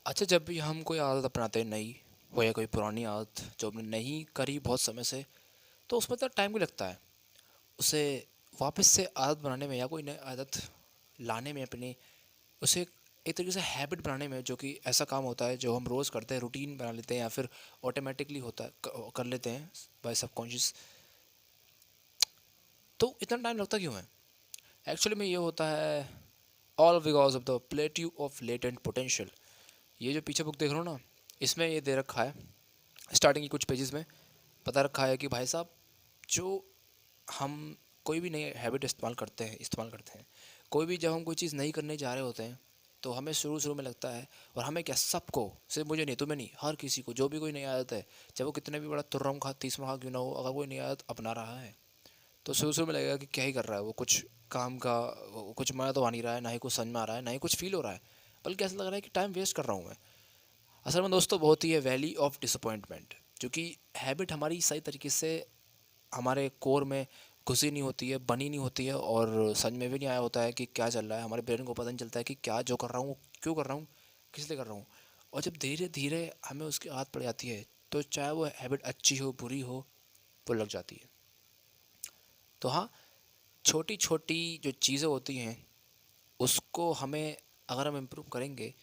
अच्छा, जब भी हम कोई आदत अपनाते हैं नई, हो या कोई पुरानी आदत जो हमने नहीं करी बहुत समय से, तो उसमें तो टाइम भी लगता है उसे वापस से आदत बनाने में, या कोई नई आदत लाने में अपनी, उसे एक तरीके से हैबिट बनाने में, जो कि ऐसा काम होता है जो हम रोज़ करते हैं, रूटीन बना लेते हैं या फिर ऑटोमेटिकली होता है, कर लेते हैं बाय सबकॉन्शियस। तो इतना टाइम लगता क्यों है? एक्चुअली में ये होता है all because of the plateau of latent potential. ये जो पीछे बुक देख रहे हो ना, इसमें ये दे रखा है स्टार्टिंग के कुछ पेजेस में, बता रखा है कि भाई साहब, जो हम कोई भी नई हैबिट इस्तेमाल करते हैं, कोई भी जब हम कोई चीज़ नहीं करने जा रहे होते हैं, तो हमें शुरू शुरू में लगता है, और हमें क्या, सबको, सिर्फ मुझे नहीं, तुम्हें नहीं, हर किसी को, जो भी कोई नई आदत है, चाहे वो कितने भी बड़ा तुर्रम खा तीसरा खा क्यों ना हो, अगर कोई नई आदत अपना रहा है तो शुरू शुरू में लगेगा कि क्या ही कर रहा है वो, कुछ काम का कुछ मज़ा तो आ नहीं रहा है, ना ही कुछ समझ में आ रहा है, ना ही कुछ फील हो रहा है, बल्कि ऐसा लग रहा है कि टाइम वेस्ट कर रहा हूँ मैं। असल में दोस्तों बहुत ही है वैली ऑफ डिसअपॉइंटमेंट, क्योंकि हैबिट हमारी सही तरीके से हमारे कोर में घुसी नहीं होती है, बनी नहीं होती है, और समझ में भी नहीं आया होता है कि क्या चल रहा है, हमारे ब्रेन को पता नहीं चलता है कि क्या जो कर रहा हूँ, क्यों कर रहा हूँ, किस लिए कर रहा हूँ। और जब धीरे धीरे हमें उसकी आदत पड़ जाती है, तो चाहे वो हैबिट अच्छी हो बुरी हो, वो लग जाती है। तो हाँ, छोटी छोटी जो चीज़ें होती हैं, उसको हमें, अगर हम इम्प्रूव करेंगे,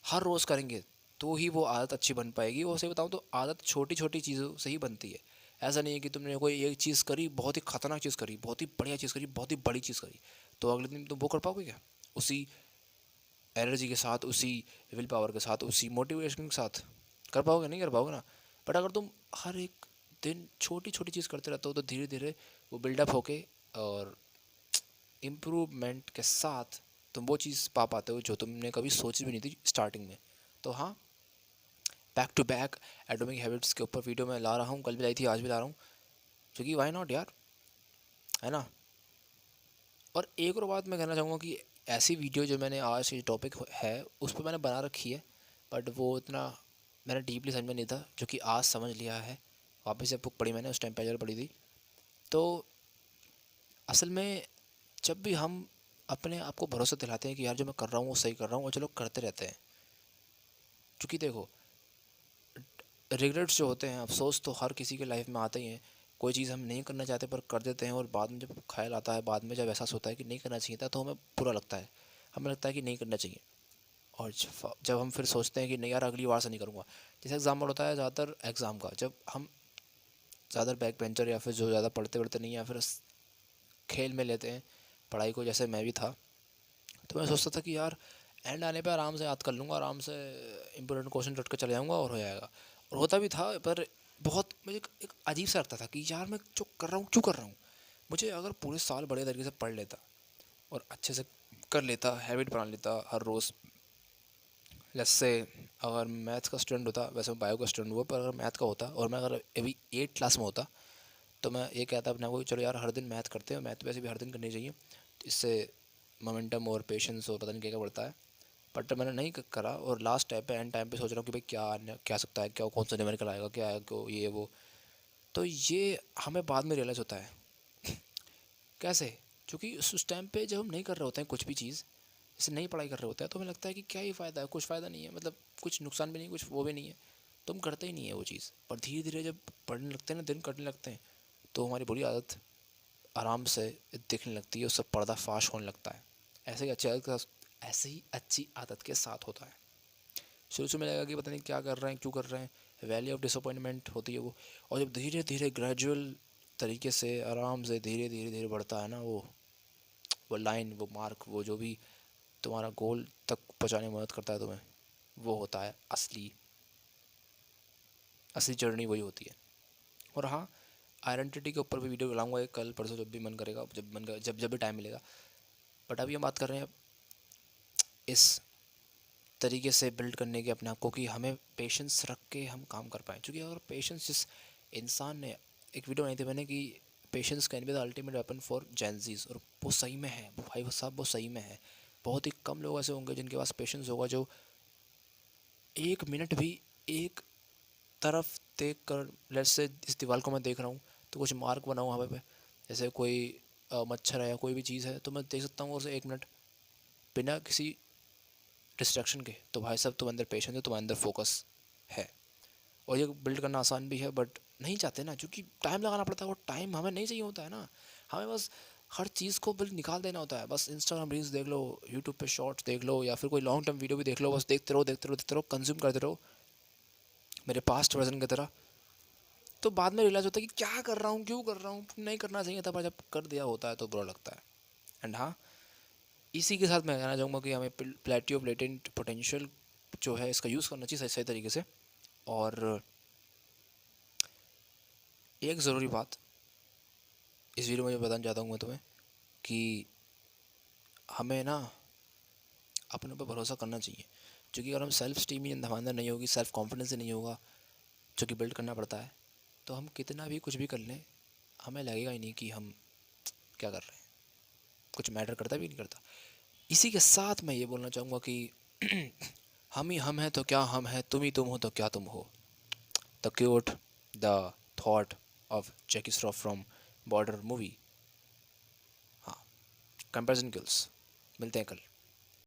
हर रोज़ करेंगे, तो ही वो आदत अच्छी बन पाएगी। और सही बताऊँ तो आदत छोटी छोटी चीज़ों से ही बनती है। ऐसा नहीं है कि तुमने कोई एक चीज़ करी, बहुत ही खतरनाक चीज़ करी, बहुत ही बढ़िया चीज़ करी, बहुत ही बड़ी चीज़ करी, तो अगले दिन तुम वो कर पाओगे क्या? उसी एनर्जी के साथ, उसी विल पावर के साथ, उसी मोटिवेशन के साथ कर पाओगे? नहीं कर पाओगे ना। बट अगर तुम हर एक दिन छोटी छोटी चीज़ करते रहते हो, तो धीरे धीरे वो बिल्डअप होके, और इम्प्रूवमेंट के साथ तुम वो चीज़ पा पाते हो जो तुमने कभी सोची भी नहीं थी स्टार्टिंग में। तो हाँ, back to back atomic habits के ऊपर वीडियो मैं ला रहा हूँ, कल भी लाई थी, आज भी ला रहा हूँ, क्योंकि वाई नॉट यार, है ना। और एक और बात मैं कहना चाहूँगा कि ऐसी वीडियो जो मैंने आज ये टॉपिक है उस पर मैंने बना रखी है, बट वो इतना मैंने डीपली समझ में नहीं था, जो कि आज समझ लिया है। वापस से बुक पढ़ी मैंने, उस टाइम पहले पढ़ी थी। तो असल में जब भी हम अपने आप को भरोसा दिलाते हैं कि यार जो मैं कर रहा हूँ वो सही कर रहा हूँ, और चलो करते रहते हैं, क्योंकि देखो, रिग्रेट्स जो होते हैं, अफसोस तो हर किसी के लाइफ में आते ही हैं। कोई चीज़ हम नहीं करना चाहते पर कर देते हैं, और बाद में जब ख्याल आता है, बाद में जब एहसास होता है कि नहीं करना चाहिए था, तो हमें बुरा लगता है, हमें लगता है कि नहीं करना चाहिए। और जब हम फिर सोचते हैं कि नहीं यार, अगली बार से नहीं करूँगा। जैसे एग्जाम्पल होता है ज़्यादातर एग्ज़ाम का, जब हम ज़्यादा बैक बेंचर, या फिर जो ज़्यादा पढ़ते पढ़ते नहीं, या फिर खेल में लेते हैं पढ़ाई को, जैसे मैं भी था, तो मैं सोचता था कि यार एंड आने पे आराम से याद कर लूँगा, आराम से इंपॉर्टेंट क्वेश्चन रट के चले जाऊँगा और हो जाएगा। और होता भी था, पर बहुत मुझे एक अजीब सा लगता था कि यार मैं जो कर रहा हूँ क्यों कर रहा हूँ। मुझे अगर पूरे साल बढ़िया तरीके से पढ़ लेता और अच्छे से कर लेता, हैबिट बना लेता हर रोज़, जैसे अगर मैथ्स का स्टूडेंट होता, वैसे मैं बायो का स्टूडेंट हुआ, पर अगर मैथ का होता और मैं अगर अभी 8 क्लास में होता, तो मैं ये कहता अपने को, चलो यार हर दिन मैथ करते हैं, मैथ वैसे भी हर दिन करनी चाहिए, इससे मोमेंटम और पेशेंस और पता नहीं क्या क्या बढ़ता है। बट मैंने नहीं करा, और लास्ट टाइम पे, एंड टाइम पे सोच रहा हूँ कि भाई क्या सकता है, क्या कौन सा न्यूमेरिकल आएगा, क्या आएगा, क्यों ये वो। तो ये हमें बाद में रियलाइज़ होता है। कैसे? क्योंकि उस टाइम पे जब हम नहीं कर रहे होते हैं कुछ भी चीज़, जैसे नई पढ़ाई कर रहे होते हैं, तो हमें लगता है कि क्या ही फ़ायदा है, कुछ फ़ायदा नहीं है, मतलब कुछ नुकसान भी नहीं, कुछ वो भी नहीं है, तो हम करते ही नहीं है वो चीज़। पर धीरे धीरे जब पढ़ने लगते हैं ना, दिन कटने लगते हैं, तो हमारी बुरी आदत आराम से दिखने लगती है, उससे पर्दाफाश होने लगता है। ऐसे ही अच्छी आदत के साथ होता है। शुरू शुरू में लगेगा कि पता नहीं क्या कर रहे हैं, क्यों कर रहे हैं, वैली ऑफ डिसअपॉइंटमेंट होती है वो। और जब धीरे धीरे ग्रेजुअल तरीके से, आराम से, धीरे धीरे धीरे बढ़ता है ना, वो लाइन, वो मार्क, वो जो भी तुम्हारा गोल तक पहुँचाने में मदद करता है तुम्हें, वो होता है असली असली जर्नी, वही होती है। और हाँ, आइडेंटिटी के ऊपर भी वीडियो बनाऊंगा एक, कल परसों, जब भी मन करेगा, जब जब भी टाइम मिलेगा। बट अभी हम बात कर रहे हैं इस तरीके से बिल्ड करने के अपने आप को, कि हमें पेशेंस रख के हम काम कर पाएँ। क्योंकि अगर पेशेंस, जिस इंसान ने, एक वीडियो बनाई थी मैंने कि patience can be the ultimate weapon for Gen Zs, और वो सही में है, वो भाई साहब वो सही में है। बहुत ही कम लोग ऐसे होंगे जिनके पास पेशेंस होगा, जो 1 मिनट भी एक तरफ देख कर, लेट्स से इस दीवार को मैं देख रहा हूँ, तो कुछ मार्क बनाऊँ हवा पे, जैसे कोई मच्छर है या कोई भी चीज़ है, तो मैं देख सकता हूँ उसे 1 मिनट बिना किसी डिस्ट्रैक्शन के, तो भाई साहब तुम अंदर पेशेंस है, तुम्हारे अंदर फोकस है। और ये बिल्ड करना आसान भी है, बट नहीं चाहते ना, क्योंकि टाइम लगाना पड़ता है। वो टाइम हमें नहीं चाहिए होता है ना, हमें बस हर चीज़ को बिल्ड निकाल देना होता है। बस इंस्टाग्राम रील्स देख लो, यूट्यूब पे शॉर्ट्स देख लो, या फिर कोई लॉन्ग टर्म वीडियो भी देख लो, बस देखते रहो देखते रहो देखते रहो, कंज्यूम करते रहो मेरे पास्ट वर्जन की तरह। तो बाद में रियलाइज़ होता है कि क्या कर रहा हूँ, क्यों कर रहा हूँ, नहीं करना चाहिए था, पर जब कर दिया होता है तो बुरा लगता है। एंड हाँ, इसी के साथ मैं कहना चाहूँगा कि हमें प्लेटी ऑफ लेटेंट पोटेंशियल जो है इसका यूज़ करना चाहिए सही सही तरीके से। और एक ज़रूरी बात इस वीडियो में जो बताना चाहता हूँ मैं तुम्हें, कि हमें ना अपने ऊपर भरोसा करना चाहिए। क्योंकि अगर हम सेल्फ स्टीम ही हमारे अंदर नहीं होगी, सेल्फ कॉन्फिडेंस ही नहीं होगा, जो कि बिल्ड करना पड़ता है, तो हम कितना भी कुछ भी कर लें, हमें लगेगा ही नहीं कि हम क्या कर रहे हैं, कुछ मैटर करता भी नहीं करता। इसी के साथ मैं ये बोलना चाहूँगा कि हम ही हम हैं तो क्या हम हैं, तुम ही तुम हो तो क्या तुम हो। The cute the thought of Jackie Shroff from border movie. हाँ, कंपैरिजन किल्स। मिलते हैं कल।